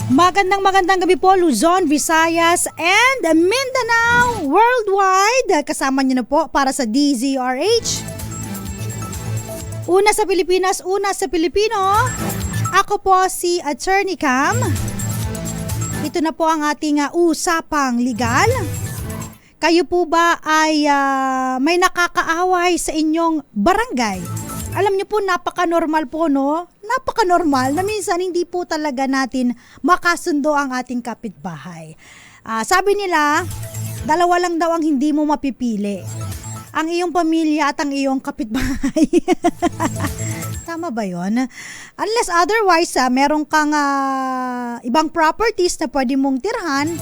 Magandang gabi po Luzon, Visayas, and Mindanao worldwide. Kasama niyo na po para sa DZRH. Una sa Pilipinas, una sa Pilipino. Ako po si Attorney Cam. Ito na po ang ating usapang legal. Kayo po ba ay may nakakaaway sa inyong barangay? Alam niyo po, napaka-normal po, no? Napaka-normal na minsan hindi po talaga natin makasundo ang ating kapitbahay. Sabi nila, dalawa lang daw ang hindi mo mapipili. Ang iyong pamilya at ang iyong kapitbahay. Tama ba yun? Unless otherwise, meron kang ibang properties na pwede mong tirhan.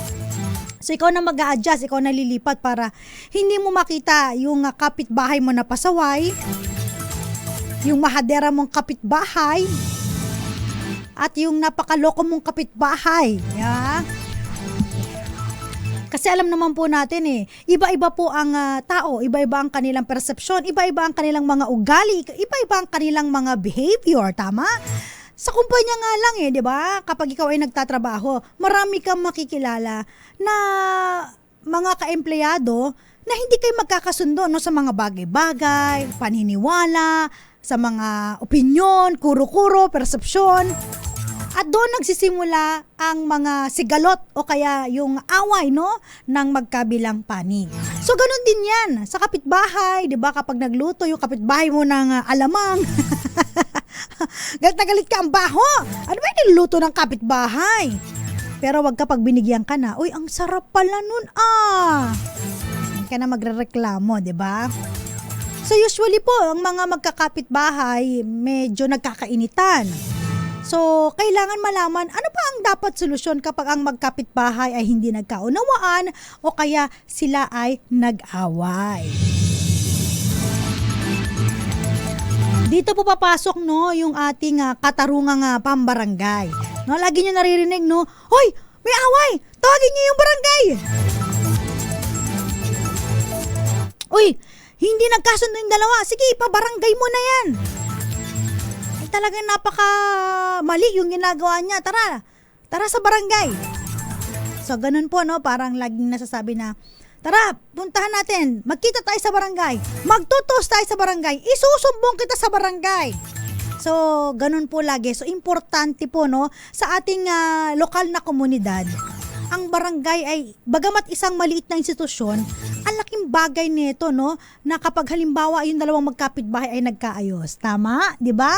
So ikaw na mag-a-adjust, ikaw na lilipat para hindi mo makita yung kapitbahay mo na pasaway, yung mahadera mong kapitbahay, at yung napakaloko mong kapitbahay. Yeah? Kasi alam naman po natin iba-iba po ang tao, iba-iba ang kanilang persepsyon, iba-iba ang kanilang mga ugali, iba-iba ang kanilang mga behavior, tama? Sa kumpanya nga lang di ba? Kapag ikaw ay nagtatrabaho, marami kang makikilala na mga kaempleyado na hindi kayo magkakasundo sa mga bagay-bagay, paniniwala, sa mga opinyon, kuro-kuro, persepsyon. At doon nagsisimula ang mga sigalot o kaya yung away ng magkabilang panig. So ganun din yan sa kapitbahay, 'di ba? Kapag nagluto yung kapitbahay mo ng alamang, galit na galit ka, ang baho. Ano ba yung niluluto ng kapitbahay? Pero wag kapag binigyan ka na, uy, ang sarap pala nun Hindi ka na magrereklamo, 'di ba? So usually po, ang mga magkakapitbahay medyo nagkakainitan. So, kailangan malaman ano pa ang dapat solusyon kapag ang magkapitbahay ay hindi nagkaunawaan o kaya sila ay nag-away. Dito po papasok yung ating katarungang pambarangay. Lagi nyo naririnig, hoy, may away! Tawagin nyo yung barangay! Uy, hindi nagkasundo yung dalawa. Sige, pabarangay mo na yan. Talagang napaka mali yung ginagawa niya. Tara sa barangay. So ganun po parang laging nasasabi na, tara, puntahan natin, magkita tayo sa barangay, magtutos tayo sa barangay, isusumbong kita sa barangay. So ganun po lagi. So importante po sa ating lokal na komunidad, ang barangay ay bagamat isang maliit na institusyon, ang laking bagay nito na kapag halimbawa yung dalawang magkapitbahay ay nagkaayos. Tama? 'Di ba?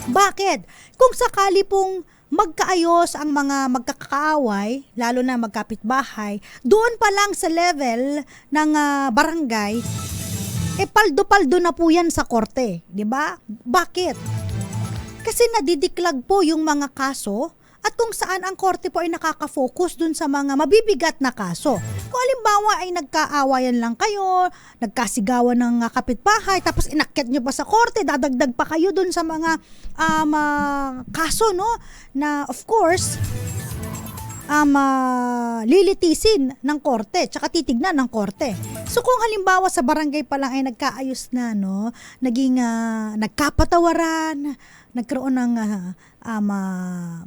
Bakit? Kung sakali pong magkaayos ang mga magkakaaway, lalo na magkapitbahay, doon pa lang sa level ng barangay, paldo-paldo na po yan sa korte, di ba? Bakit? Kasi nadidiklag po yung mga kaso at kung saan ang korte po ay nakaka-focus dun sa mga mabibigat na kaso. Kung halimbawa ay nagkaawayan lang kayo, nagkasigawan ng kapitbahay, tapos inakyat nyo pa sa korte, dadagdag pa kayo dun sa mga kaso, na of course, lilitisin ng korte, tsaka titignan ng korte. So kung halimbawa sa barangay pa lang ay nagkaayos na, naging nagkapatawaran, nagkaroon ng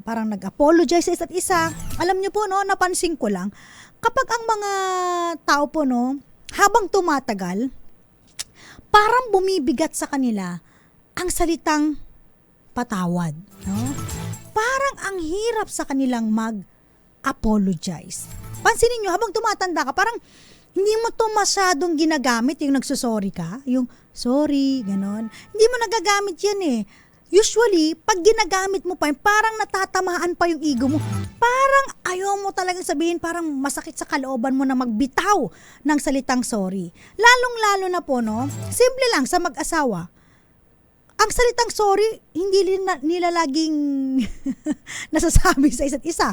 parang nag-apologize sa isa't isa. Alam niyo po, napansin ko lang, kapag ang mga tao po, habang tumatagal, parang bumibigat sa kanila ang salitang patawad. Parang ang hirap sa kanilang mag-apologize. Pansinin niyo, habang tumatanda ka, parang hindi mo to masyadong ginagamit yung nagsusorry ka, yung sorry, ganon. Hindi mo nagagamit yan Usually, pag ginagamit mo pa, parang natatamaan pa yung ego mo. Parang ayaw mo talagang sabihin, parang masakit sa kalooban mo na magbitaw ng salitang sorry. Lalong-lalo na po, simple lang sa mag-asawa. Ang salitang sorry, hindi nila laging nasasabi sa isa't isa.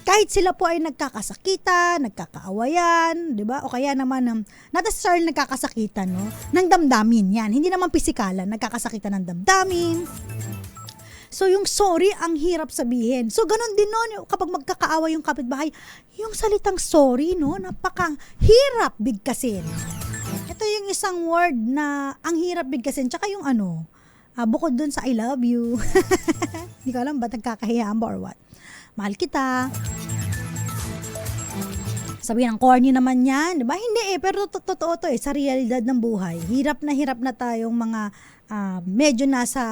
Kahit sila po ay nagkakasakitan, nagkakaawayan, di ba? O kaya naman, not necessarily nagkakasakitan, ng damdamin yan. Hindi naman pisikalan, nagkakasakitan ng damdamin. So yung sorry, ang hirap sabihin. So ganun din kapag magkakaaway yung kapitbahay, yung salitang sorry, napakahirap bigkasin. Ito yung isang word na ang hirap bigkasin. Tsaka yung Bukod dun sa I love you. Hindi ko alam ba't nagkakahiyaan ba or what. Mahal kita. Sabi ng corny naman yan, di ba? Hindi pero totoo to sa realidad ng buhay. Hirap na tayong mga medyo nasa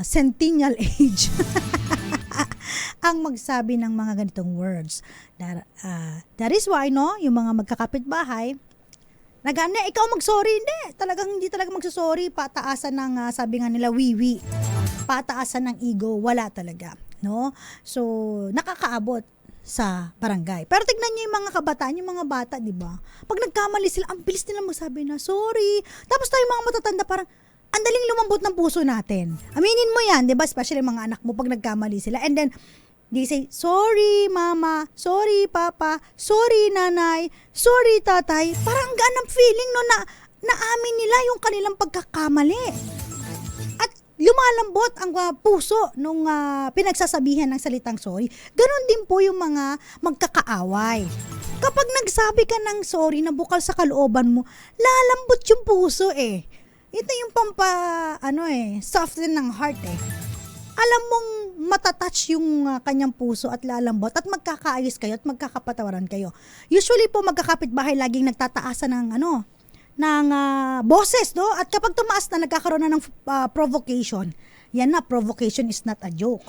centennial age. Ang magsabi ng mga ganitong words. That is why, no, yung mga magkakapitbahay, ikaw mag-sorry, hindi talaga magsasorry, pataasan ng, sabi nga nila, wiwi. Pataasan ng ego, wala talaga, no? So, nakakaabot sa barangay. Pero tignan niyo yung mga kabataan, yung mga bata, di ba? Pag nagkamali sila, ang bilis nila magsabi na, sorry. Tapos tayo mga matatanda, parang, ang daling lumambot ng puso natin. Aminin mo yan, di ba? Especially mga anak mo pag nagkamali sila. And then, they say, sorry mama, sorry papa, sorry nanay, sorry tatay. Parang gaan ang feeling no na naamin nila yung kanilang pagkakamali. At lumalambot ang puso nung pinagsasabihan ng salitang sorry. Ganon din po yung mga magkakaaway. Kapag nagsabi ka ng sorry na bukal sa kalooban mo, lalambot yung puso Ito yung soften ng heart Alam mong matatouch yung kanyang puso at lalambot at magkakaayos kayo at magkakapatawaran kayo. Usually po magkakapitbahay laging nagtataasan ng boses, no? At kapag tumaas na nagkakaroon na ng provocation. Yan na, provocation is not a joke.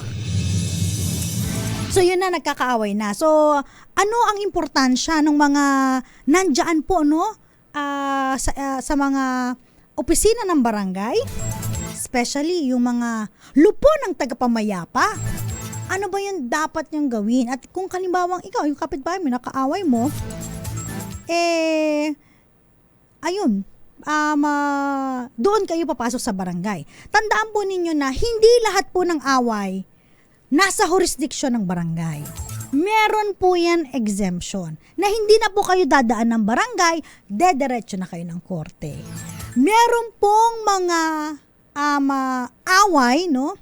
So yun na, nagkakaaway na. So ano ang importansya ng mga nandyan po, no? Sa mga opisina ng barangay, especially yung mga lupo ng tagapamayapa. Ano ba yung dapat niyong gawin? At kung kalimbawang ikaw, yung kapitbahay mo, nakaaway mo, doon kayo papasok sa barangay. Tandaan po ninyo na hindi lahat po ng away nasa jurisdiction ng barangay. Meron po yan exemption na hindi na po kayo dadaan ng barangay, dediretso na kayo ng korte. Meron pong mga away, no?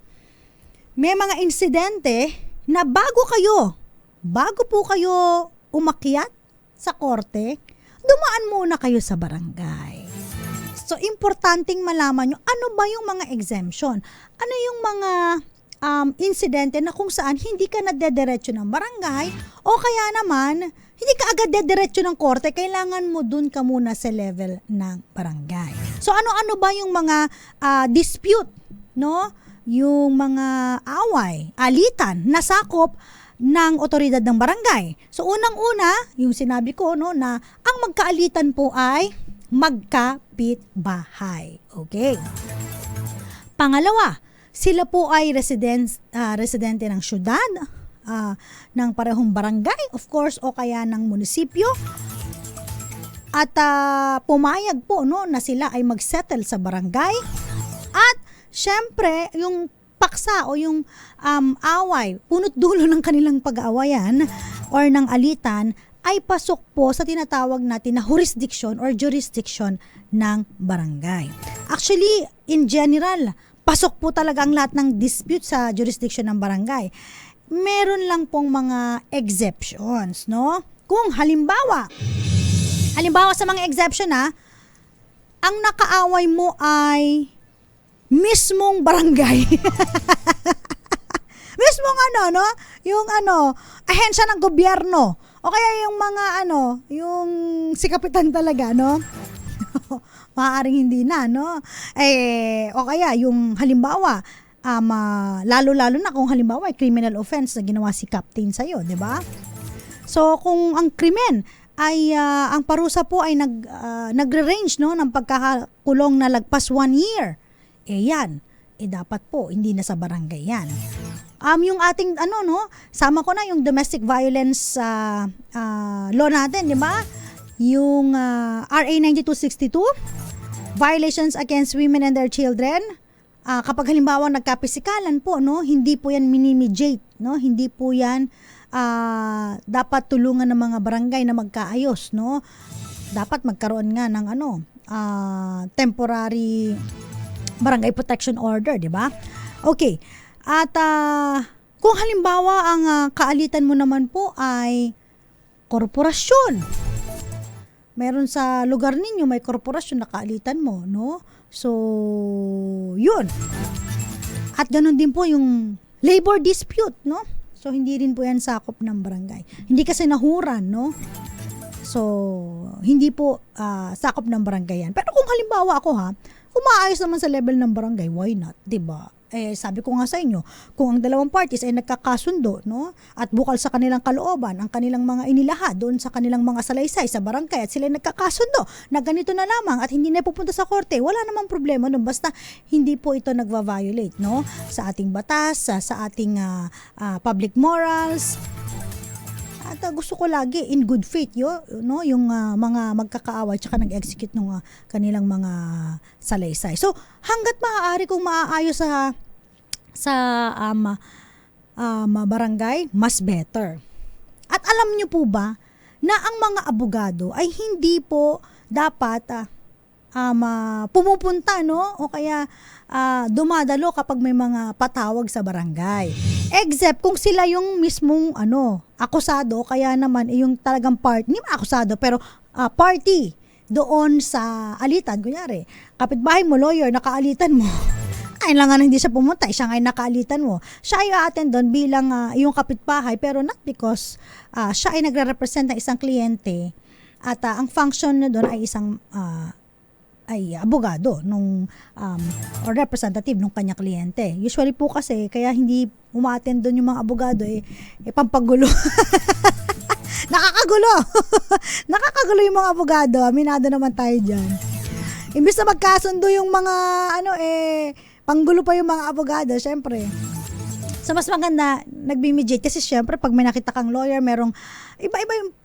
May mga insidente na bago po kayo umakyat sa korte, dumaan muna kayo sa barangay. So, importanteng malaman nyo, ano ba yung mga exemption? Ano yung mga insidente na kung saan hindi ka nadediretso ng barangay o kaya naman hindi ka agad dediretso ng korte, kailangan mo dun ka muna sa level ng barangay. So ano-ano ba yung mga dispute, no? Yung mga away, alitan, nasakop ng otoridad ng barangay. So unang-una, yung sinabi ko, no, na ang magkaalitan po ay magkapitbahay. Okay. Pangalawa, sila po ay residente ng syudad, ng parehong barangay, of course, o kaya ng munisipyo. At pumayag po, no, na sila ay magsettle sa barangay. At syempre, yung paksa o yung away, punot dulo ng kanilang pag-aawayan or ng alitan ay pasok po sa tinatawag natin na jurisdiction or jurisdiction ng barangay. Actually, in general, pasok po talaga ang lahat ng dispute sa jurisdiction ng barangay. Meron lang pong mga exceptions, no? Kung halimbawa sa mga exception ang nakaaway mo ay mismong barangay. Mismong no? Yung ahensya ng gobyerno. O kaya yung mga yung si kapitan talaga, no? Maaaring hindi na, no? O kaya yung halimbawa, lalo-lalo na kung halimbawa criminal offense na ginawa si captain sa'yo, di ba? So, kung ang krimen ay ang parusa po ay nagre-range, no, ng pagkakakulong na lagpas 1 year, yan, dapat po hindi na sa barangay yan. Yung ating sama ko na yung domestic violence law natin, di ba? Yung RA 9262, violations against women and their children. Kapag halimbawa nagkapisikalan po, no, hindi po yan minimijate, no? Hindi po yan dapat tulungan ng mga barangay na magkaayos, no? Dapat magkaroon nga ng temporary barangay protection order, di ba? Okay. At kung halimbawa ang kaalitan mo naman po ay korporasyon. Meron sa lugar ninyo may korporasyon na kaalitan mo, no? So, yun. At ganun din po yung labor dispute, no? So, hindi rin po yan sakop ng barangay. Hindi kasi nahuran, no? So, hindi po sakop ng barangay yan. Pero kung halimbawa ako kung maayos naman sa level ng barangay, why not? Diba? Sabi ko nga sa inyo, kung ang dalawang parties ay nagkakasundo, no? At bukal sa kanilang kalooban, ang kanilang mga inilahad doon sa kanilang mga salaysay sa barangay at sila nagkakasundo na ganito na lamang at hindi na pupunta sa korte, wala namang problema doon. Basta hindi po ito nagva-violate, no? Sa ating batas, sa ating public morals. At gusto ko lagi in good faith no, yung mga magkakaaway tsaka nag-execute ng kanilang mga salaysay. So hangga't maaari kung maaayos sa barangay, mas better. At alam niyo po ba na ang mga abogado ay hindi po dapat pumupunta, no? O kaya dumadalo kapag may mga patawag sa barangay. Except kung sila yung mismong akusado, kaya naman yung talagang party, hindi akusado pero party doon sa alitan. Kunyari, kapitbahay mo, lawyer, nakaalitan mo. Kailangan hindi siya pumunta, siya nga nakaalitan mo. Siya ay a-attend doon bilang iyong kapitbahay pero not because siya ay nagre-represent ng isang kliyente at ang function na doon ay isang abogado nung or representative nung kanya kliyente. Usually po kasi kaya hindi umattend doon yung mga abogado pampagulo. Nakakagulo. Nakakagulo yung mga abogado. Aminado naman tayo diyan. Imbis na magkasundo yung mga panggulo pa yung mga abogado, syempre. So mas maganda nagbi-mediate kasi syempre pag may nakita kang lawyer, merong iba-iba yung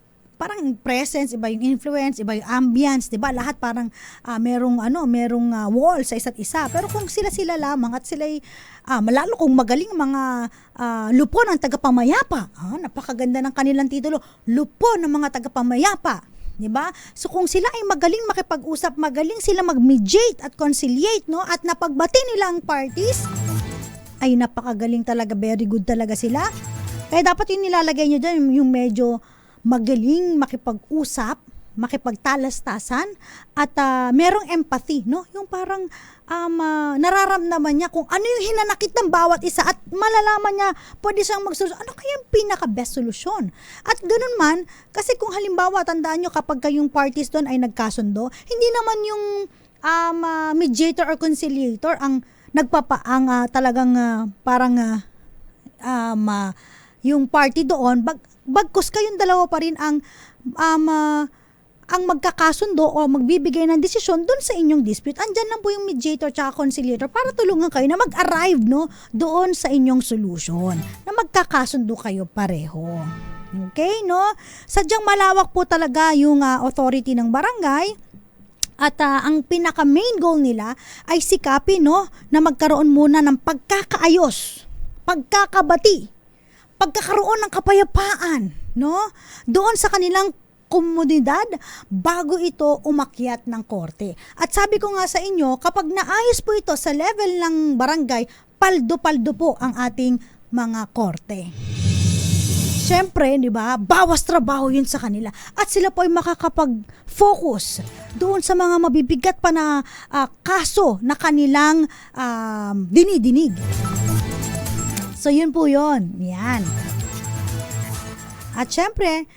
parang presence, iba yung influence, iba yung ambience, 'di ba? Lahat parang merong wall sa isa't isa. Pero kung sila lamang at sila malalo kung magaling mga lupon ng tagapamayapa. Napakaganda ng kanilang titulo, lupon ng mga tagapamayapa, 'di ba? So kung sila ay magaling makipag-usap, magaling sila mag-mediate at conciliate, no? At napagbati nila ang parties, ay napakagaling talaga, very good talaga sila. Kaya dapat yung nilalagay nyo dyan, yung medyo magaling makipag-usap, makipagtalastasan, at merong empathy, no? Yung parang nararamdaman niya kung ano yung hinanakit ng bawat isa at malalaman niya, pwede siyang magsolusyon. Ano kaya yung pinaka-best solusyon? At ganun man, kasi kung halimbawa, tandaan nyo kapag kayong parties doon ay nagkasundo, hindi naman yung mediator or conciliator ang talagang parang yung party doon, bagkus kayong dalawa pa rin ang magkakasundo o magbibigay ng desisyon doon sa inyong dispute. Andyan lang po yung mediator at conciliator para tulungan kayo na mag-arrive, no, doon sa inyong solution, na magkakasundo kayo pareho. Okay, no? Sadyang malawak po talaga yung authority ng barangay. At ang pinaka main goal nila ay sikapin, no, na magkaroon muna ng pagkakaayos, pagkakabati, pagkakaroon ng kapayapaan, no, doon sa kanilang komunidad bago ito umakyat ng korte. At sabi ko nga sa inyo, kapag naayos po ito sa level ng barangay, paldo-paldo po ang ating mga korte. Siyempre, di ba, bawas trabaho yun sa kanila. At sila po ay makakapag-focus doon sa mga mabibigat pa na kaso na kanilang dinidinig. So, yun po yun. Yan. At siyempre,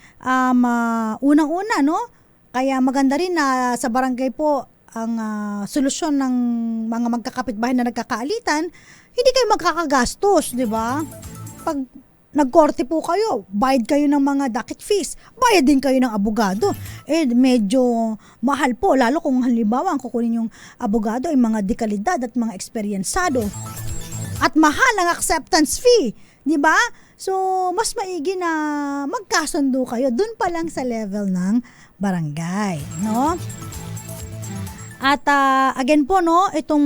unang-una, no? Kaya maganda rin na sa barangay po ang solusyon ng mga magkakapitbahay na nagkakaalitan, hindi kayo magkakagastos, di ba? Pag nagkorte po kayo, bayad kayo ng mga docket fees, bayad din kayo ng abogado. Medyo mahal po, lalo kung halimbawa ang kukunin yung abogado ay mga dekalidad at mga eksperyensado. At mahal ang acceptance fee, di ba? So, mas maigi na magkasundo kayo dun pa lang sa level ng barangay, no? At again po, no, itong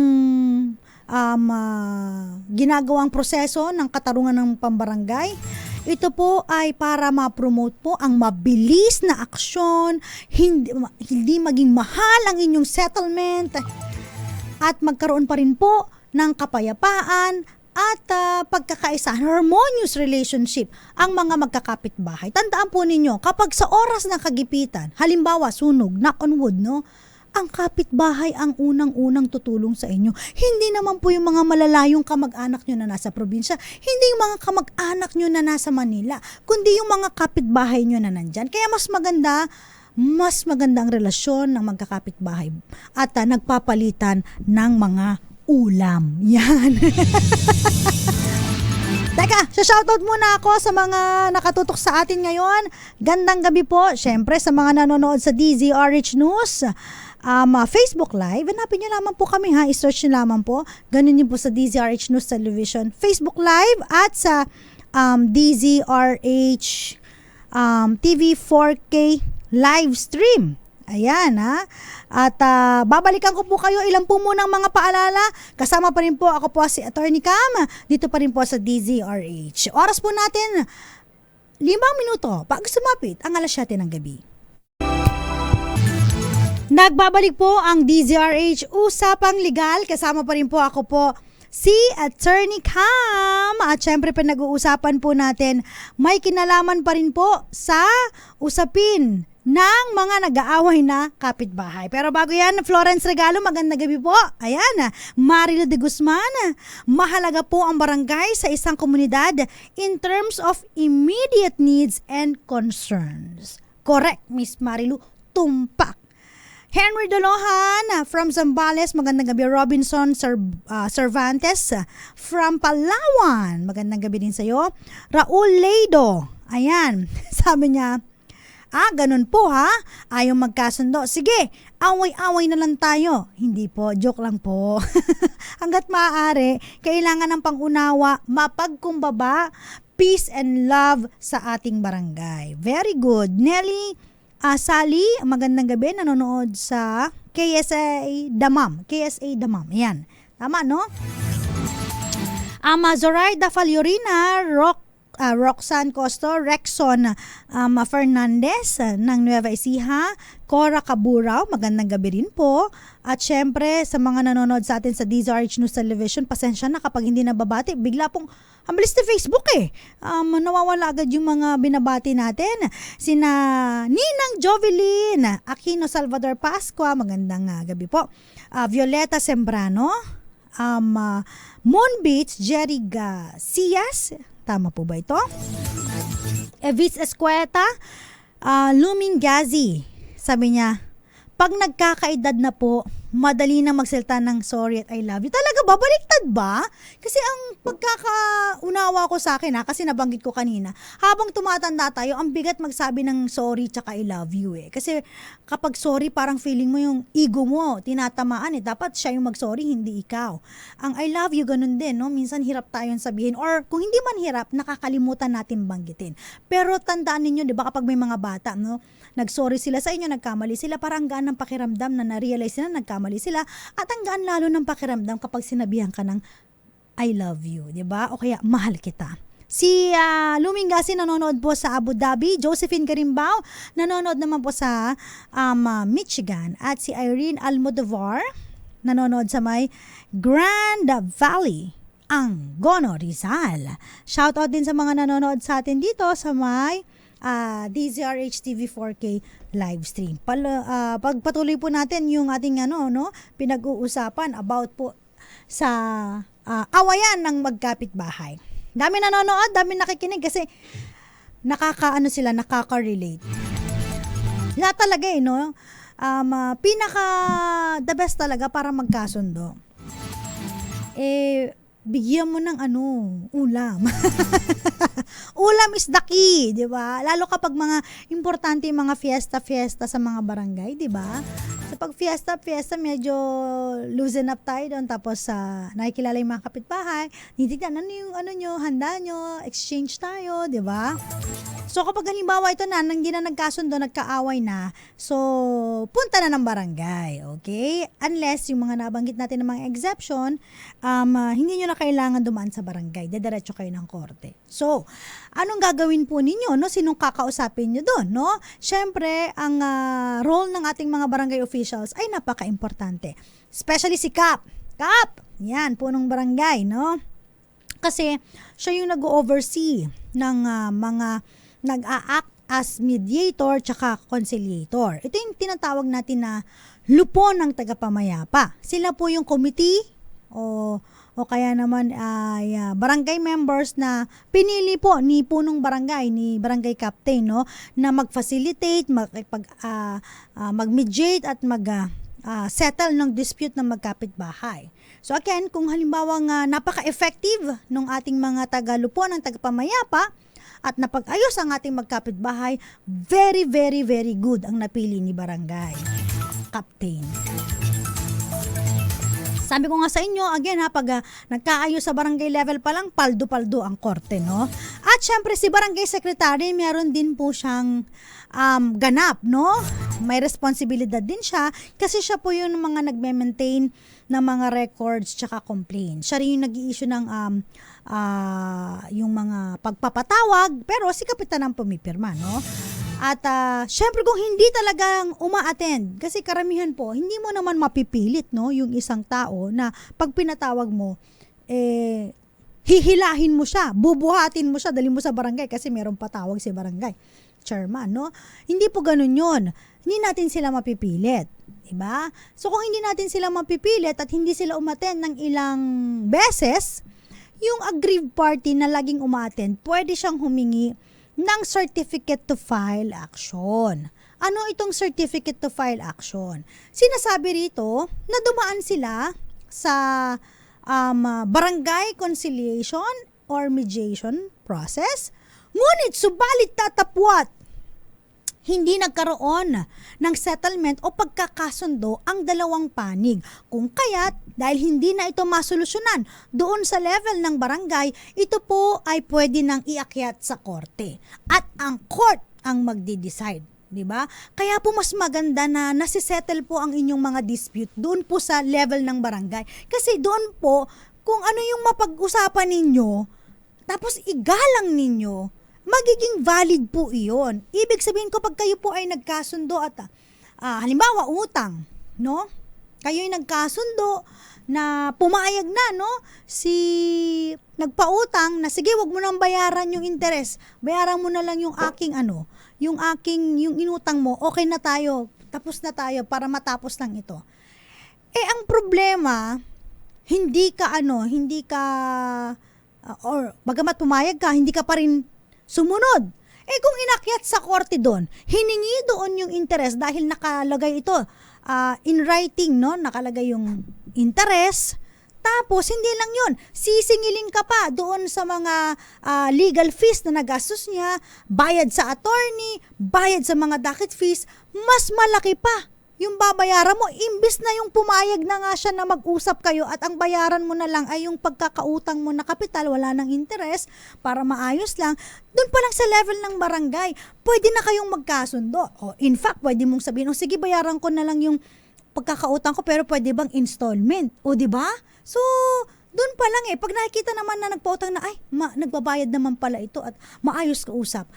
ginagawang proseso ng katarungan ng pambarangay, ito po ay para ma-promote po ang mabilis na aksyon, hindi maging mahal ang inyong settlement, at magkaroon pa rin po ng kapayapaan at pagkakaisa, harmonious relationship ang mga magkakapitbahay. Tandaan po ninyo, kapag sa oras ng kagipitan, halimbawa sunog, knock on wood, no, ang kapitbahay ang unang-unang tutulong sa inyo. Hindi naman po yung mga malalayong kamag-anak nyo na nasa probinsya, hindi yung mga kamag-anak nyo na nasa Manila, kundi yung mga kapitbahay nyo na nandyan. Kaya mas maganda ang relasyon ng magkakapitbahay at nagpapalitan ng mga ulam. Yan. Teka, shoutout muna ako sa mga nakatutok sa atin ngayon. Gandang gabi po. Siyempre sa mga nanonood sa DZRH News, Facebook Live. Hanapin nyo lamang po kami ha. I-search nyo lamang po. Ganun din po sa DZRH News Television Facebook Live at sa DZRH TV 4K live stream. Ayan ha. At babalikan ko po kayo ilang po munang mga paalala. Kasama pa rin po ako po si Attorney Cam. Dito pa rin po sa DZRH. Oras po natin 5 minuto pag sumapit ang 7:00 ng gabi. Nagbabalik po ang DZRH Usapang Legal. Kasama pa rin po ako po si Attorney Cam. At syempre pinag-uusapan po natin may kinalaman pa rin po sa usapin ng mga nag-aaway na kapitbahay. Pero bago yan, Florence Regalo, magandang gabi po. Ayan, Marilo de Guzman, mahalaga po ang barangay sa isang komunidad in terms of immediate needs and concerns. Correct, Miss Marilu, tumpak. Henry Dolohan from Zambales, magandang gabi. Robinson Cervantes from Palawan, magandang gabi din sa'yo. Raul Leido, ayan, sabi niya, ganun po ha, ayaw magkasundo. Sige, away-away na lang tayo. Hindi po, joke lang po. Hanggat maaari, kailangan ng pangunawa, mapagkumbaba, peace and love sa ating barangay. Very good. Nelly Sally, magandang gabi, nanonood sa KSA Damam. KSA Damam, ayan. Tama, no? Zoraida Faliorina, Roxanne Costo, Rexon Fernandez ng Nueva Ecija, Cora Caburaw, magandang gabi rin po. At syempre sa mga nanonood sa atin sa DZRH News Television, pasensya na kapag hindi nababati, bigla pong ang bilis na Facebook nawawala agad yung mga binabati natin. Sina Ninang Jovelyn Aquino Salvador Pascua, magandang gabi po. Violeta Sembrano, Moon Beach, Jerry Garcias, tama po ba ito? Evis Escueta, Luming Gazi, sabi niya, pag nagkakaedad na po, madali na magsalita ng sorry at I love you. Talaga ba? Baliktad ba? Kasi ang pagkakaunawa ko sa akin kasi nabanggit ko kanina, habang tumatanda tayo, ang bigat magsabi ng sorry tsaka I love you Kasi kapag sorry, parang feeling mo yung ego mo, tinatamaan Dapat siya yung mag-sorry, hindi ikaw. Ang I love you, ganun din, no? Minsan hirap tayong sabihin, or kung hindi man hirap, nakakalimutan natin banggitin. Pero tandaan ninyo, di ba, kapag may mga bata, no? Nag-sorry sila sa inyo, nagkamali sila, parang gaan ng pakiramdam na na-realize sila, nagkamali sila, at ang gaan lalo ng pakiramdam kapag sinabihan ka ng I love you, di ba? O kaya mahal kita. Si Lumingasi nanonood po sa Abu Dhabi, Josephine Garimbao nanonood naman po sa Michigan, at si Irene Almodovar nanonood sa may Grand Valley, Angono, Rizal. Shoutout din sa mga nanonood sa atin dito sa may DZRH TV 4K live stream. Pagpatuloy po natin yung ating pinag-uusapan about po sa awayan ng magkapitbahay. Dami nanonood, dami nakikinig kasi nakaka-relate. Na talaga no? Pinaka the best talaga para magkasundo. Bigyan mo ng ulam. Ulam is the key, di ba? Lalo kapag mga importante yung mga fiesta sa mga barangay, di ba? So pag fiesta, medyo loosen up tayo doon. Tapos nakikilala yung mga kapitbahay, titignan yung handa nyo, exchange tayo, di ba? So kapag halimbawa ito hindi na nagkasundo, nagkaaway na, so punta na ng barangay, okay? Unless yung mga nabanggit natin ng mga exception, hindi nyo na kailangan dumaan sa barangay, dediretso kayo ng korte. So, anong gagawin po ninyo, no? Sinong kakausapin nyo doon, no? Syempre, ang role ng ating mga barangay officials ay napaka-importante. Especially si Kap. Kap! Yan, punong barangay, no? Kasi, siya yung nag-oversee ng mga nag-a-act as mediator tsaka conciliator. Ito yung tinatawag natin na lupon ng tagapamayapa. Sila po yung committee o kaya naman ay barangay members na pinili po ni punong barangay, ni barangay captain, no, na mag-facilitate, mag-mediate at settle ng dispute ng magkapitbahay. So again, kung halimbawa napaka-effective ng ating mga tagalupon ng tagapamayapa at napag-ayos ang ating magkapitbahay, very, very, very good ang napili ni barangay captain. Sabi ko nga sa inyo, again pag nagkaayos sa barangay level pa lang, paldo-paldo ang korte, no? At syempre si barangay secretary, meron din po siyang ganap, no? May responsibilidad din siya kasi siya po yung mga nagme-maintain ng mga records tsaka complaints. Siya rin yung nag-i-issue ng yung mga pagpapatawag, pero si kapitan ang pumipirma, no? At syempre kung hindi talagang uma-attend, kasi karamihan po, hindi mo naman mapipilit, no, yung isang tao na pag pinatawag mo, hihilahin mo siya, bubuhatin mo siya, dalhin mo sa barangay kasi meron patawag si barangay chairman, no? Hindi po ganun yun. Hindi natin sila mapipilit. Diba? So kung hindi natin sila mapipilit at hindi sila umattend ng ilang beses, yung aggrieved party na laging umattend, pwede siyang humingi ng certificate to file action. Ano itong certificate to file action? Sinasabi rito na dumaan sila sa barangay conciliation or mediation process, ngunit subalit tatapwat, hindi nagkaroon ng settlement o pagkakasundo ang dalawang panig. Kung kaya't, dahil hindi na ito masolusyonan doon sa level ng barangay, ito po ay pwede nang iakyat sa korte. At ang court ang magde-decide. Diba? Kaya po mas maganda na nasisettle po ang inyong mga dispute doon po sa level ng barangay. Kasi doon po, kung ano yung mapag-usapan ninyo, tapos igalang ninyo, magiging valid po iyon. Ibig sabihin ko, pag kayo po ay nagkasundo at halimbawa utang, no? Kayo ay nagkasundo na pumayag na, no? Si nagpautang na sige, wag mo nang bayaran yung interest. Bayaran mo na lang yung aking yung inutang mo. Okay na tayo. Tapos na tayo para matapos lang ito. Ang problema, hindi ka or bagamat pumayag ka, hindi ka pa rin sumunod. Kung inakyat sa korte doon, hiningi doon yung interest dahil nakalagay ito in writing, no? Nakalagay yung interest. Tapos, hindi lang yun. Sisingilin ka pa doon sa mga legal fees na nagastos niya, bayad sa attorney, bayad sa mga docket fees, mas malaki pa yung babayaran mo, imbis na yung pumayag na nga siya na mag-usap kayo at ang bayaran mo na lang ay yung pagkakautang mo na kapital, wala nang interest, para maayos lang, doon pa lang sa level ng barangay, pwede na kayong magkasundo. In fact, pwede mong sabihin, sige, bayaran ko na lang yung pagkakautang ko, pero pwede bang installment? O, diba? So, doon pa lang pag nakikita naman na nagpautang na, nagbabayad naman pala ito at maayos ka usap.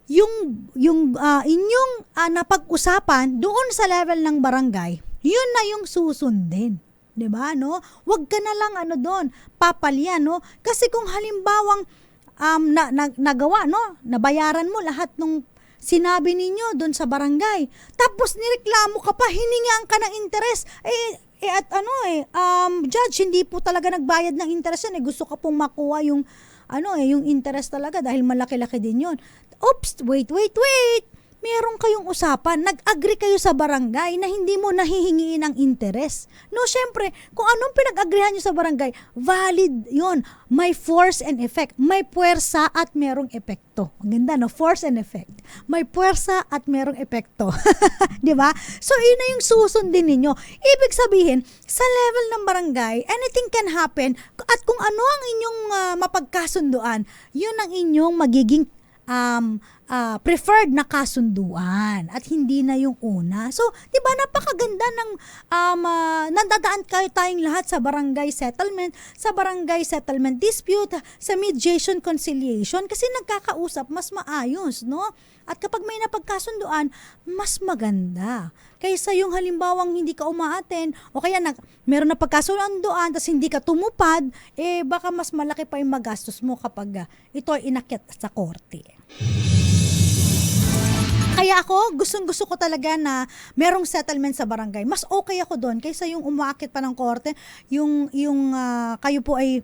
Yung inyong napag-usapan doon sa level ng barangay, yun na yung susundin. 'Di ba, no? Huwag ka na lang doon, papalya, no? Kasi kung halimbawang nagawa, no? Nabayaran mo lahat ng sinabi ninyo doon sa barangay. Tapos nireklamo ka pa, hiningaan ka ng interest. Judge, hindi po talaga nagbayad ng interest yan. Gusto ka pong makuha yung interest talaga dahil malaki-laki din yun. Oops, wait. Meron kayong usapan, nag-agree kayo sa barangay na hindi mo nahihingiin ng interest. No, syempre, kung anong pinag-agreehan nyo sa barangay, valid yon. May force and effect. May puwersa at merong epekto. Ang ganda, no? Force and effect. May puwersa at merong epekto. Di ba? So, yun na yung susundin ninyo. Ibig sabihin, sa level ng barangay, anything can happen. At kung ano ang inyong mapagkasunduan, yun ang inyong magiging preferred na kasunduan at hindi na yung una. So, 'di ba, napakaganda ng nandadaan tayong lahat sa barangay settlement dispute, sa mediation conciliation kasi nagkakausap mas maayos, no? At kapag may napagkasunduan, mas maganda. Kaysa yung halimbawang hindi ka umaaten o kaya meron na pagkasunduan tapos hindi ka tumupad, baka mas malaki pa yung magastos mo kapag ito ay inakyat sa korte. Kaya ako, gustong-gusto ko talaga na merong settlement sa barangay. Mas okay ako doon kaysa yung umaakit pa ng korte, kayo po ay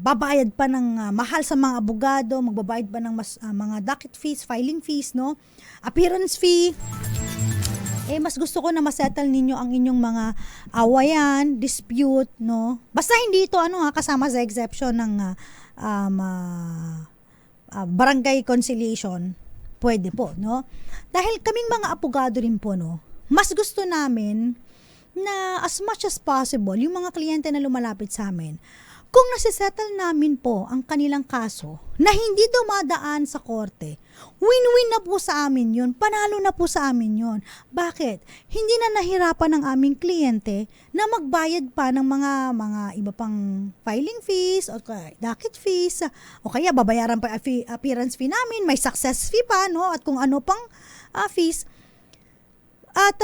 babayad pa ng mahal sa mga abogado, magbabayad pa ng mga docket fees, filing fees, no? Appearance fee. Mas gusto ko na masettle ninyo ang inyong mga awayan, dispute, no? Basta hindi ito kasama sa exception ng barangay conciliation. Pwede po, no? Dahil kaming mga abogado rin po, no? Mas gusto namin na as much as possible, yung mga kliyente na lumalapit sa amin, kung nasisettle namin po ang kanilang kaso na hindi dumadaan sa korte, win-win na po sa amin yun, panalo na po sa amin yun. Bakit? Hindi na nahirapan ng aming kliyente na magbayad pa ng mga iba pang filing fees o docket fees o kaya babayaran pa appearance fee namin, may success fee pa, no? At kung ano pang fees. At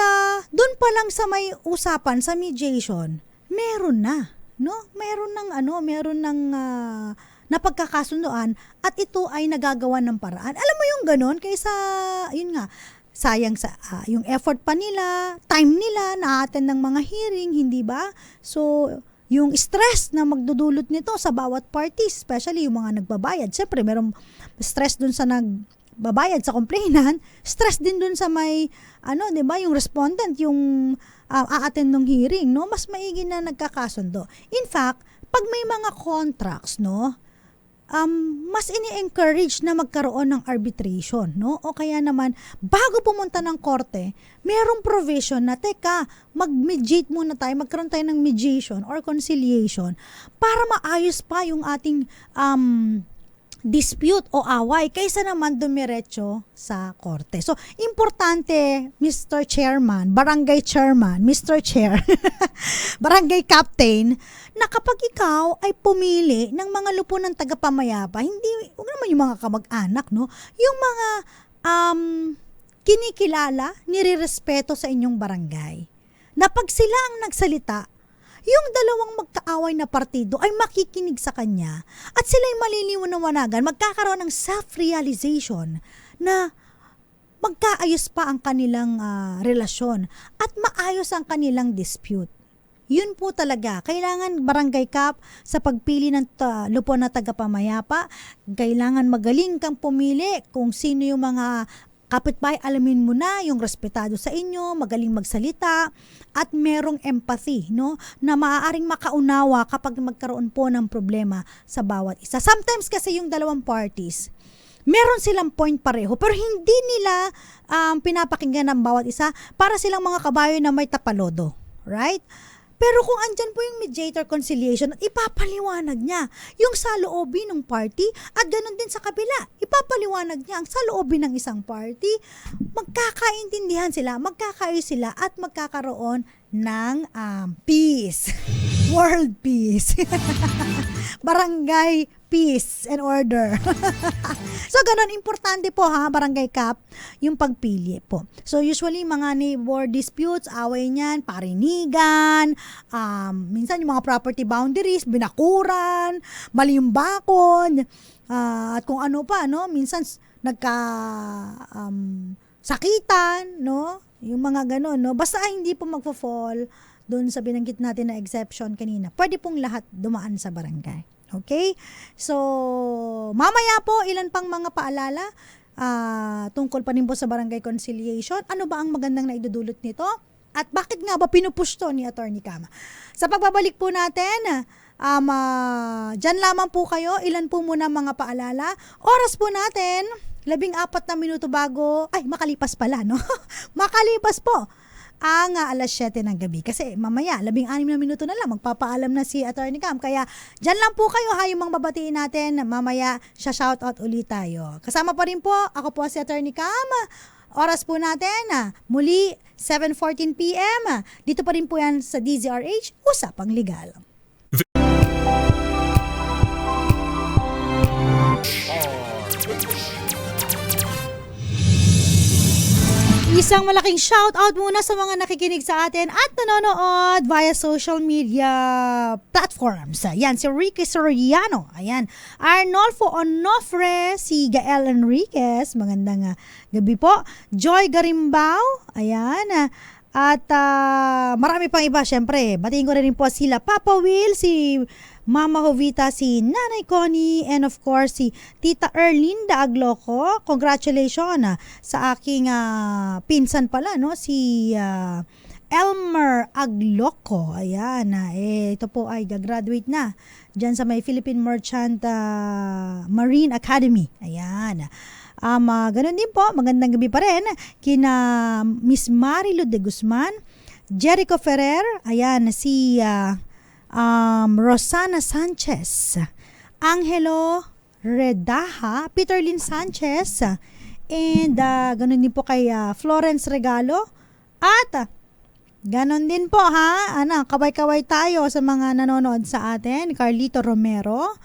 doon pa lang sa may usapan sa mediation, meron na. No, meron ng napagkakasunduan at ito ay nagagawa ng paraan. Alam mo yung ganon kaysa yun nga sayang sa yung effort pa nila, time nila na-attend ng mga hearing, hindi ba? So yung stress na magdudulot nito sa bawat party, especially yung mga nagbabayad. Siyempre, merong stress dun sa nagbabayad sa complainant, stress din dun sa may di ba, yung respondent, yung a-attend ng hearing, no? Mas maigi na nagkakasundo. In fact, pag may mga contracts, no, mas ini-encourage na magkaroon ng arbitration, no? O kaya naman, bago pumunta ng korte, merong provision na, teka, mag-mediate muna tayo, magkaroon tayo ng mediation or conciliation para maayos pa yung ating dispute o away kaysa naman dumiretso sa korte. So, importante, Mr. Chairman, Barangay Chairman, Mr. Chair, Barangay Captain, na kapag ikaw ay pumili ng mga lupunan tagapamayapa, huwag naman yung mga kamag-anak, no? Yung mga kinikilala, nirerespeto sa inyong barangay. Na pag sila ang nagsalita, yung dalawang magkaaway na partido ay makikinig sa kanya at sila'y maliliwanagan, magkakaroon ng self-realization na magkaayos pa ang kanilang relasyon at maayos ang kanilang dispute. Yun po talaga. Kailangan barangay cap sa pagpili ng lupon na tagapamayapa. Kailangan magaling kang pumili kung sino yung mga kapitbahay, alamin mo na yung respetado sa inyo, magaling magsalita, at merong empathy, no? Na maaaring makaunawa kapag magkaroon po ng problema sa bawat isa. Sometimes kasi yung dalawang parties, meron silang point pareho, pero hindi nila pinapakinggan ng bawat isa para silang mga kabayo na may tapalodo. Right? Pero kung andyan po yung mediator conciliation at ipapaliwanag niya yung saloobin ng party at ganun din sa kabila, ipapaliwanag niya ang saloobin ng isang party, magkakaintindihan sila, magkakaayos sila at magkakaroon ng peace. World peace. Barangay peace and order. So, ganun, importante po barangay cap, yung pagpili po. So, usually, mga neighbor disputes, away niyan, parinigan, minsan yung mga property boundaries, binakuran, mali yung bakod, at kung ano pa, no? Minsan, sakitan, no? Yung mga ganun, no? Basta hindi po magpo-fall doon sa binanggit natin na exception kanina. Pwede pong lahat dumaan sa barangay. Okay? So, mamaya po, ilan pang mga paalala tungkol pa rin po sa barangay conciliation. Ano ba ang magandang naidudulot nito? At bakit nga ba pinupush to ni Attorney Cama? Sa pagbabalik po natin, dyan lamang po kayo. Ilan po muna mga paalala. Oras po natin, 14 na minuto bago, makalipas pala, no? Makalipas po ang alas 7 ng gabi. Kasi mamaya, 16 na minuto na lang, magpapaalam na si Attorney Cam. Kaya, dyan lang po kayo, yung mga babatiin natin. Mamaya, shoutout ulit tayo. Kasama pa rin po, ako po si Attorney Cam. Oras po natin, muli, 7:14 p.m. Dito pa rin po yan sa DZRH, Usapang Legal. Isang malaking shout out muna sa mga nakikinig sa atin at nanonood via social media platforms. Ayan, si Ricky Soriano. Ayan, Arnolfo Onofre, si Gael Enriquez. Magandang gabi po. Joy Garimbao. Ayan, at marami pang iba, syempre. Batiin ko rin po sila Papa Will, si Mama Jovita, si Nanay Connie, and of course si Tita Erlinda Agloco. Congratulations sa aking pinsan pala, no? Si Elmer Agloco. Ayan, ito po ay gagraduate na dyan sa may Philippine Merchant Marine Academy. Ayan. Ganun din po, magandang gabi pa rin kina Miss Marilu de Guzman, Jericho Ferrer, ayan, si Rosana Sanchez, Angelo Redaha, Peterlyn Sanchez, and ganun din po kay Florence Regalo, at ganun din po kaway-kaway tayo sa mga nanonood sa atin, Carlito Romero,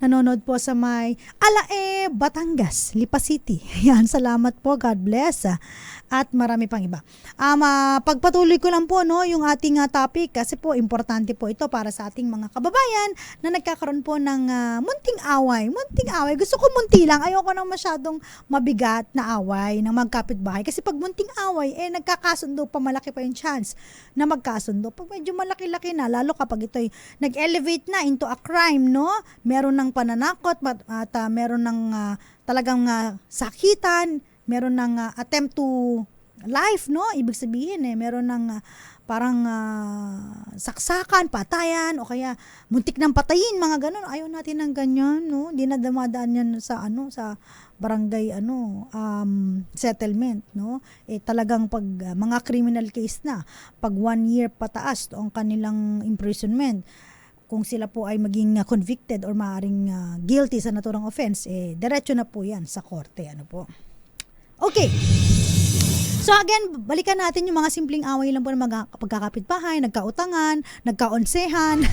nanonood po sa may Alae, Batangas, Lipa City. Yan, salamat po. God bless. At marami pang iba. Pagpatuloy ko lang po yung ating topic kasi po importante po ito para sa ating mga kababayan na nagkakaroon po ng munting away. Munting away. Gusto ko munti lang. Ayoko nang masyadong mabigat na away ng magkapitbahay. Kasi pag munting away, nagkakasundo pa, malaki pa yung chance na magkasundo. Pag medyo malaki-laki na, lalo kapag ito'y nag-elevate na into a crime, no? Meron ng pananakot at meron ng talagang sakitan, meron ng attempt to life, no? Ibig sabihin meron ng parang saksakan, patayan, o kaya muntik ng patayin, mga ganun. Ayaw natin ng ganyan, no? Hindi na dumadaan yan sa sa barangay settlement, no? Talagang pag mga criminal case na, pag 1 year pataas ang kanilang imprisonment, kung sila po ay maging convicted or maaring guilty sa naturang offense, diretso na po yan sa korte. Ano po? Okay. So again, balikan natin yung mga simpleng away lang po ng mga pagkakapitbahay, nagkautangan, nagkaonsehan.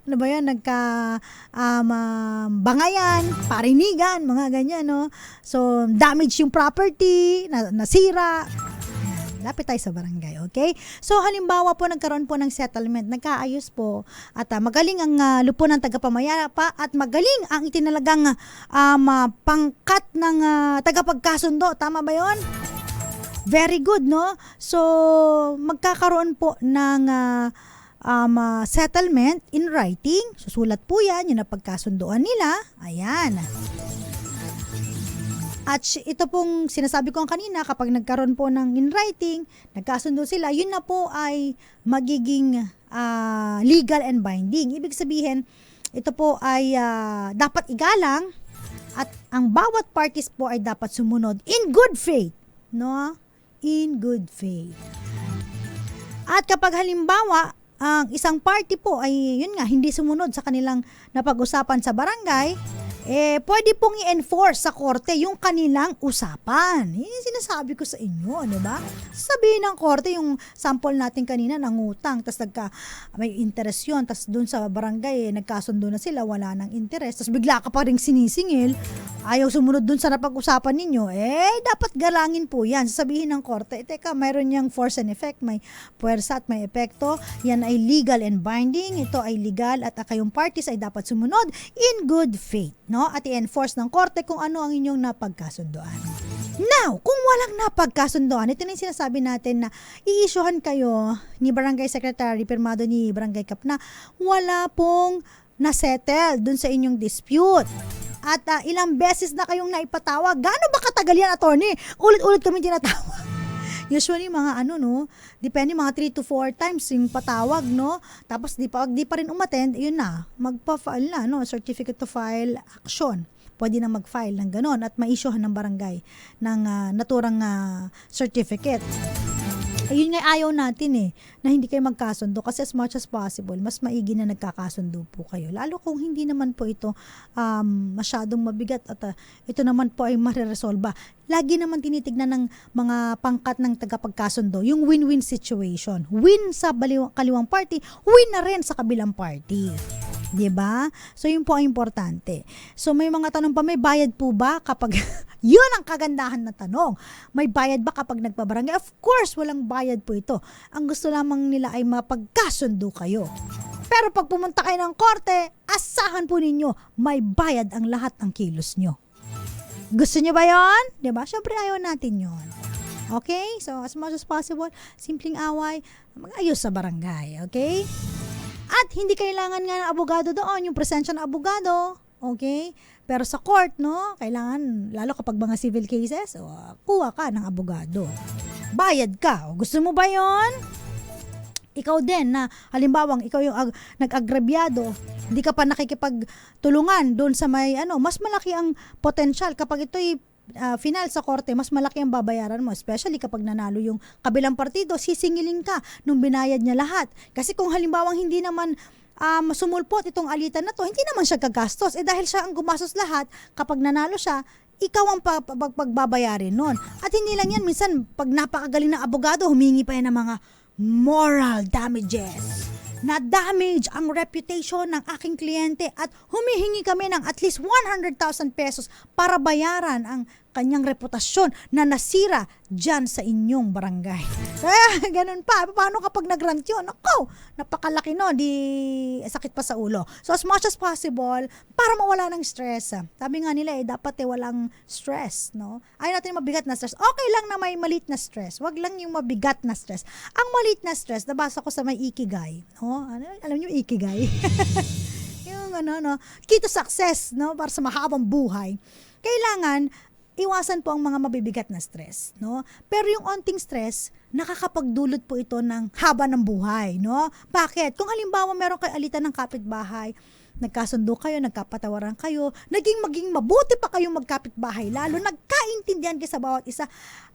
Ano ba yan? Bangayan, parinigan, mga ganyan, no? So, damage yung property, nasira. Lapit tayo sa barangay, okay? So, halimbawa po, nagkaroon po ng settlement, nagkaayos po, at magaling ang lupo ng tagapamayapa at magaling ang itinalagang pangkat ng tagapagkasundo. Tama ba yon? Very good, no? So, magkakaroon po ng settlement in writing. Susulat po yan, yung napagkasundoan nila. Ayan. At ito pong sinasabi ko kanina, kapag nagkaroon po ng in writing, nagkasundo sila, yun na po ay magiging legal and binding. Ibig sabihin, ito po ay dapat igalang at ang bawat parties po ay dapat sumunod in good faith. No? In good faith. At kapag halimbawa, ang isang party po ay yun nga, hindi sumunod sa kanilang napag-usapan sa barangay, pwede pong i-enforce sa korte yung kanilang usapan. Yung sinasabi ko sa inyo, di ba? Sabihin ng korte yung sample natin kanina ng utang, tapos may interest yun, tapos dun sa barangay, nagkasundo na sila, wala nang interest, tapos bigla ka pa rin sinisingil, ayaw sumunod dun sa napag-usapan ninyo, dapat galangin po yan. Sasabihin ng korte, teka, mayroon niyang force and effect, may puwersa at may epekto, yan ay legal and binding, ito ay legal at kayong parties ay dapat sumunod in good faith. No? At i-enforce ng korte kung ano ang inyong napagkasundoan. Now, kung walang napagkasundoan, ito na yung sinasabi natin na i-issuehan kayo ni Barangay Secretary, pirmado ni Barangay Kap na wala pong nasettle dun sa inyong dispute. At ilang beses na kayong naipatawag. Gaano ba katagal yan, attorney? Ulit-ulit kami tinatawag. Usually mga depende mga 3 to 4 times yung patawag, no? Tapos di pa rin umattend, yun na, magpa-file na, no? Certificate to file action. Pwede na mag-file ng ganon at ma-issuehan ng barangay ng naturang certificate. Ayun nga ayaw natin na hindi kayo magkasundo kasi as much as possible, mas maigi na nagkakasundo po kayo. Lalo kung hindi naman po ito masyadong mabigat at ito naman po ay mariresolba. Lagi naman tinitignan ng mga pangkat ng tagapagkasundo yung win-win situation. Win sa kaliwang party, win na rin sa kabilang party. 'Di ba? So yun po ang importante. So may mga tanong pa, may bayad po ba kapag yun ang kagandahan na tanong. May bayad ba kapag nagpabarangay? Of course, walang bayad po ito. Ang gusto lamang nila ay mapagkasundo kayo. Pero pag pumunta kayo ng korte, asahan po ninyo, may bayad ang lahat ng kilos nyo. Gusto nyo ba yun? 'Di ba? Syempre ayaw natin yun. Okay? So as much as possible, simpleng away, mag-ayos sa barangay. Okay? At hindi kailangan nga ng abogado doon, yung presensya ng abogado. Okay? Pero sa court, no, kailangan, lalo kapag mga civil cases, kuha ka ng abogado. Bayad ka. Gusto mo ba yon? Ikaw din na, halimbawa, ikaw yung nag-agrabyado, hindi ka pa nakikipagtulungan doon sa may, mas malaki ang potential kapag ito'y final sa korte, mas malaki ang babayaran mo, especially kapag nanalo yung kabilang partido, sisingilin ka nung binayad niya lahat. Kasi kung halimbawa hindi naman sumulpot itong alitan na to, hindi naman siya gagastos. Dahil siya ang gumastos lahat, kapag nanalo siya, ikaw ang pagbabayarin nun. At hindi lang yan, minsan pag napakagaling na abogado, humingi pa yan ng mga moral damages. Na-damage ang reputation ng aking kliyente at humihingi kami ng at least 100,000 pesos para bayaran ang kanyang reputasyon na nasira dyan sa inyong barangay. Kaya ganun pa. Paano kapag nag-rant yun? Ako, napakalaki no, di sakit pa sa ulo. So as much as possible, para mawala ng stress. Sabi nga nila dapat walang stress. No? Ayaw natin mabigat na stress. Okay lang na may maliit na stress. Wag lang yung mabigat na stress. Ang maliit na stress, nabasa ko sa may Ikigai. No? Alam niyo Ikigai? Yung key to success, no? Para sa mahabang buhay. Kailangan iwasan po ang mga mabibigat na stress, no? Pero yung onting stress, nakakapagdulot po ito ng haba ng buhay, no? Bakit? Kung halimbawa meron kayo alitan ng kapitbahay, nagkasundo kayo, nagkapatawaran kayo, maging mabuti pa kayong magkapitbahay, lalo nagkaintindihan kayo sa bawat isa,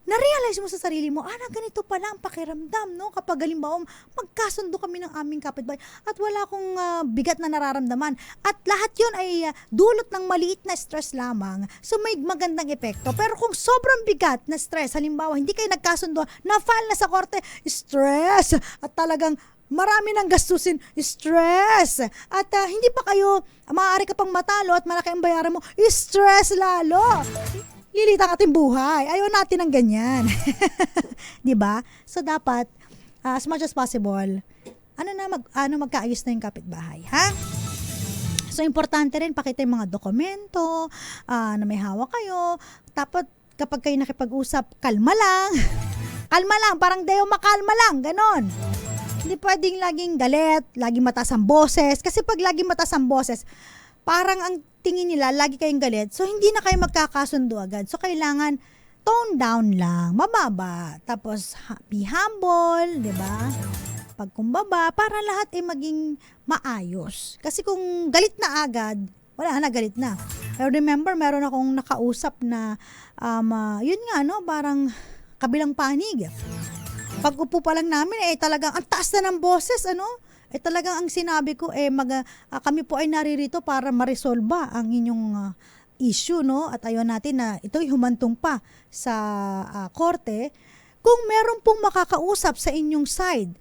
na-realize mo sa sarili mo, ganito pala ang pakiramdam, no? Kapag halimbawa, magkasundo kami ng aming kapitbahay at wala akong bigat na nararamdaman. At lahat yun ay dulot ng maliit na stress lamang. So may magandang epekto. Pero kung sobrang bigat na stress, halimbawa, hindi kayo nagkasundo, na-file na sa korte, stress, at talagang marami nang gastusin, stress. At hindi pa kayo, maaari ka pang matalo at malaki ang bayaran mo, stress lalo. Lilita ang ating buhay. Ayaw natin ng ganyan. 'Di ba? So dapat as much as possible, magkaayos na yung kapitbahay, ha? So importante rin pakita yung mga dokumento na may hawak kayo. Tapos kapag kayo nakipag-usap, kalma lang. Kalma lang, parang Deo makalma lang, ganon. Hindi pwedeng laging galit, laging mataas ang boses. Kasi pag laging mataas ang boses, parang ang tingin nila, lagi kayong galit. So, hindi na kayo magkakasundo agad. So, kailangan tone down lang, mababa. Tapos, be humble, di ba? Pagkumbaba, para lahat ay maging maayos. Kasi kung galit na agad, wala na, galit na. I remember, meron akong nakausap na, yun nga, parang kabilang panig. Pag upo pa lang namin, talagang ang taas na ng boses, talagang ang sinabi ko, kami po ay naririto para maresolba ang inyong issue, no? At ayaw natin na ito'y humantong pa sa korte. Kung meron pong makakausap sa inyong side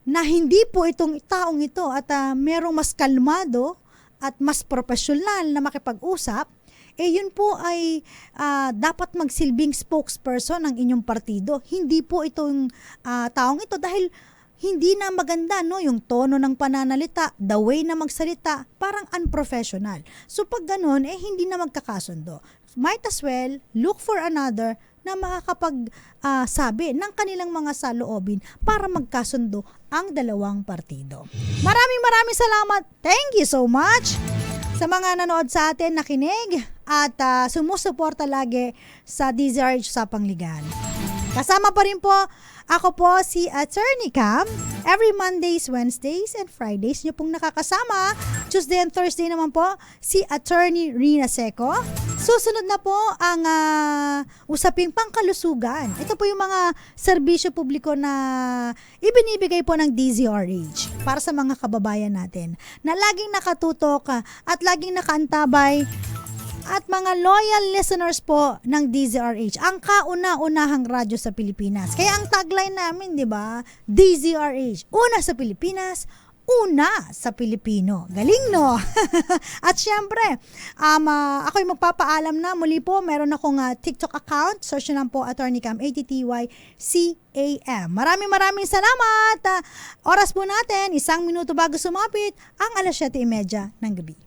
na hindi po itong taong ito at merong mas kalmado at mas professional na makipag-usap, yun po ay dapat magsilbing spokesperson ng inyong partido. Hindi po itong taong ito dahil hindi na maganda yung tono ng pananalita, the way na magsalita, parang unprofessional. So pag ganun, hindi na magkakasundo. Might as well look for another na makakapag-sabi ng kanilang mga saloobin para magkasundo ang dalawang partido. Maraming salamat. Thank you so much sa mga nanood sa atin, nakinig at sumusuporta lagi sa DZRH Usapang Legal. Kasama pa rin po, ako po si Attorney Cam. Every Mondays, Wednesdays, and Fridays nyo pong nakakasama. Tuesday and Thursday naman po, si Attorney Rina Seco. Susunod na po ang usaping pangkalusugan. Ito po yung mga serbisyo publiko na ibinibigay po ng DZRH para sa mga kababayan natin na laging nakatutok at laging nakaantabay at mga loyal listeners po ng DZRH, ang kauna-unahang radyo sa Pilipinas. Kaya ang tagline namin, di ba? DZRH, una sa Pilipinas, una sa Pilipino. Galing, no? At syempre, ako'y magpapaalam na. Muli po, meron akong TikTok account. Search nyo lang po, Attorney Cam, ATTYCAM. Maraming salamat. Oras po natin, 1 minuto bago sumapit, ang 7:30 ng gabi.